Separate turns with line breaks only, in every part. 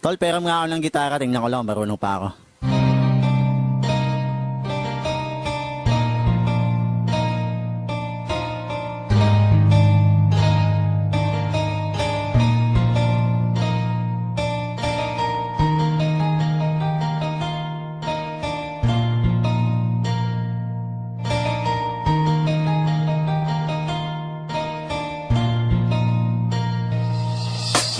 Tol, peram nga ako ng gitara. Tingnan ko lang, marunong pa ako.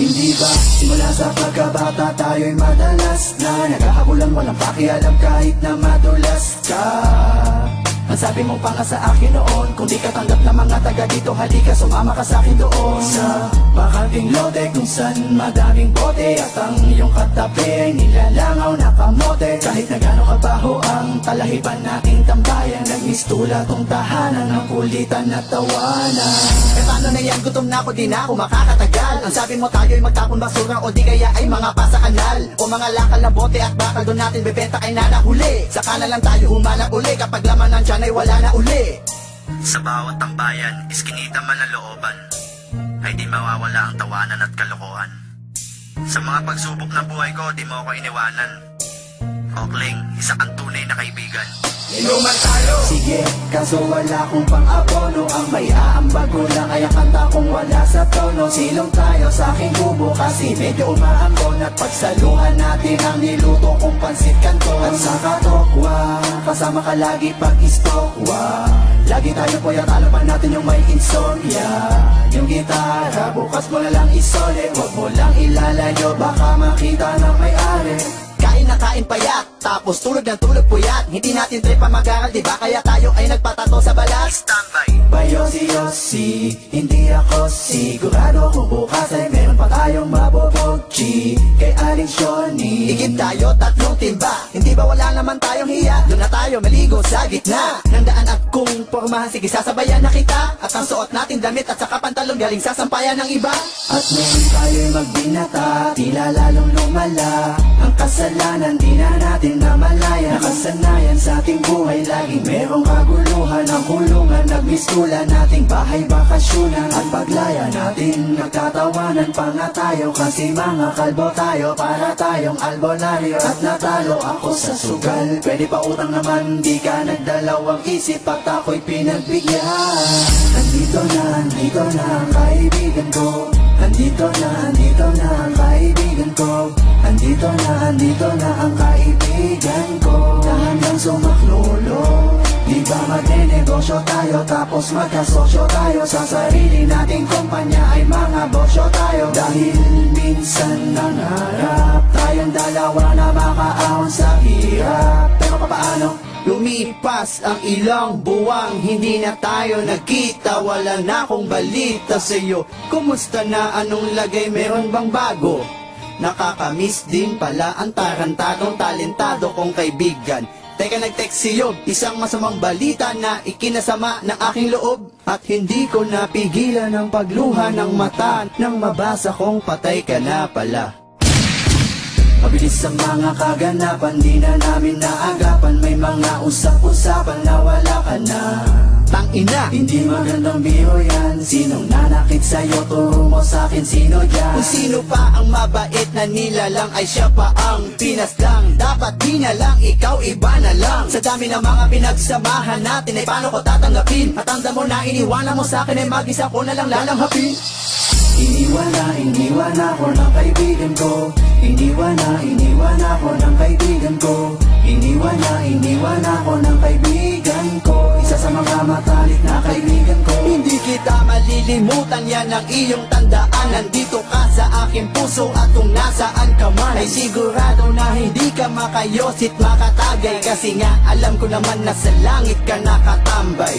Hindi ba simula sa pagkabata tayo'y madalas na naghahabulan, walang pakialam kahit na madulas ka. Ang sabi mo pa nga sa akin noon, kung di ka tanggap na mga taga dito, halika sumama ka sa akin doon sa bakanting lote kung saan madaming bote, at ang iyong katabi ay nilalangaw na kamote. Kahit na gano'ng kabaho ang talahiban nating tambayan, nagmistula tong tahanan ng kulitan at tawanan.
Eh paano na yan, gutom na ako, di na ako makakatagal. Ang sabi mo tayo'y magtapon basura o di kaya ay mga pasa kanal, o mga lakal na bote at bakal doon natin bebenta kay nanahuli. Saka na lang tayo humanap uli kapag laman ng tiyan ay wala na uli.
Sa bawat tambayan, iskinita man ang looban, ay di mawawala ang tawanan at kalokohan. Sa mga pagsubok ng buhay ko, di mo ako iniwanan. Okling, isa kang tunay na kaibigan.
Inuman tayo! Sige, kaso wala kong pang-abono. Ang may aambag ko lang ay ang kanta kong wala sa tono. Silong tayo sa aking kubo kasi medyo umaambon, at pagsaluhan natin ang niluto kong pansit kanto. At sa katokwa, kasama ka lagi pag-istokwa. Lagi tayo po yung talapan natin yung may insomnia. Yung gitara, bukas mo na lang isole. Huwag mo lang ilalayo, baka makita ng may-ari.
Kain na kain payat, tapos tulog ng tulog puyat. Hindi natin trip pa mag-aral, diba? Kaya tayo ay nagpatato sa balat.
Standby!
Bayosi-yosi, hindi ako sigurado kung bukas ay meron pa tayong mabobogchi kay Aling Shoni.
Igib tayo, tatlong timba. Hindi ba wala naman tayong hiya? Doon na tayo maligo sa gitna ng daan at kung porma, sige sasabayan na kita. At ang suot nating damit at saka pantalong galing sa sampayan ng iba.
At ngayon tayo'y magbinata, tila lalong lumala ang kasalanan, di na natin namalaya. Nakasanayan sa ating buhay, laging merong kaguluhan. Ang kulungan, nagmistula nating bahay bakasyonan. At paglaya natin, nagtatawanan pa nga tayo, kasi mga kalbo tayo, para tayong albularyo. At natalo ako sa sugal, pwede pa utang naman, di ka nagdalawang isip at ako'y pinagbigyan. Andito na ang kaibigan ko. Andito na ang kaibigan ko. Andito na ang kaibigan ko. Na hanggang sumaklulo. Di ba magnenegosyo tayo, tapos magkasosyo tayo. Sa sarili nating kumpanya ay mga bosyo tayo. Dahil minsan nangarap tayong dalawa na makaahon sa hirap. Pero papaano?
Lumipas ang ilang buwang, hindi na tayo nagkita. Wala na akong balita sa'yo. Kumusta na, anong lagay, meron bang bago? Nakakamiss din pala ang tarantadong talentado kong kaibigan. Teka, nag-text sa'yo, isang masamang balita na ikinasama ng aking loob. At hindi ko napigilan ang pagluha ng mata nang mabasa kong patay ka na pala.
Mabilis ang mga kaganapan, di na namin naagapan. May mga usap-usapan na wala ka na.
Tangina,
hindi magandang biro yan. Sinong nanakit sa'yo, turo mo sa'kin sino yan.
kung sino pa ang mabait na nilalang ay siya pa ang pinaslang. Dapat di na lang, ikaw iba na lang. Sa dami ng mga pinagsamahan natin ay paano ko tatanggapin? At ang damo na iniwanan mo sa'kin ay mag-isa ko na lang lalanghapin.
Iniwan ako ng kaibigan ko. Iniwan ako ng kaibigan ko. Iniwan ako ng kaibigan ko. Isa sa mga matalik na kaibigan ko.
Hindi kita malilimutan, yan ang iyong tandaan. Nandito ka sa aking puso, at kung nasaan ka man ay sigurado na hindi ka makayosit makatagay. Kasi nga alam ko naman na sa langit ka nakatambay.